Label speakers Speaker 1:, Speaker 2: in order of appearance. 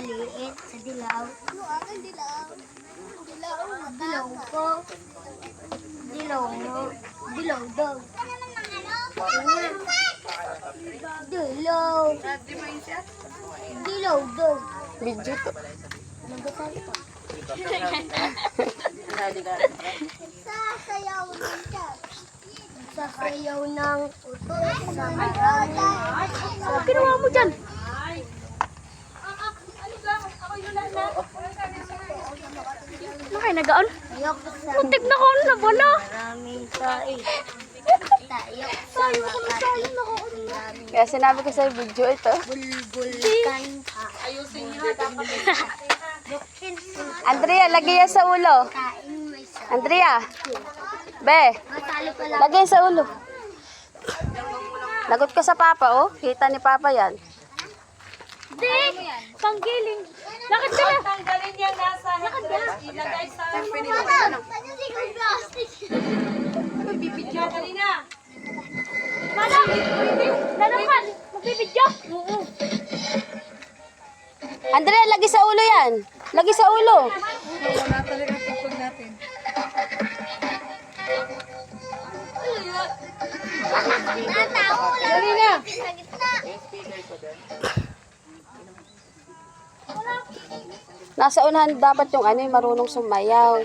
Speaker 1: maliit sa dilaw. Ano ang dilaw? Dilaw ko. Dilaw mo. Dilaw daw. Dilaw. Dilaw daw.
Speaker 2: Video to.
Speaker 1: Nagkasalita. Sasayaw ng cat. Sasayaw ng utos sa marami.
Speaker 2: Ano ginawa mo dyan? Ano kayo nagaon?
Speaker 1: Ayoko sa
Speaker 2: Muntik na ko na wala.
Speaker 1: maraming kain. Tayo sa makain. Maraming
Speaker 2: Kaya sinabi ko sa video ito.
Speaker 1: bulbul kan. Ayusin niyo dapat.
Speaker 2: Andrea, lagay yan sa ulo.
Speaker 1: Kain may sa.
Speaker 2: Andrea. Be,
Speaker 1: Matalo pala.
Speaker 2: lagay sa ulo. Lagot ka sa papa, oh. Kita ni papa yan.
Speaker 3: Di, panggiling. Lakad ka na.
Speaker 4: Tanggalin yan nasa headrest. Ilagay sa
Speaker 1: Plastic.
Speaker 4: bibidyo kanina.
Speaker 3: Mana, lalakan. Magbibidyo. Oo.
Speaker 2: Andrea, lagay sa ulo yan. Lagay sa ulo.
Speaker 4: Wala talaga tupag natin.
Speaker 1: Dali na. Sa gitna.
Speaker 2: Nasa unahan dapat yung ano, yung marunong sumayaw.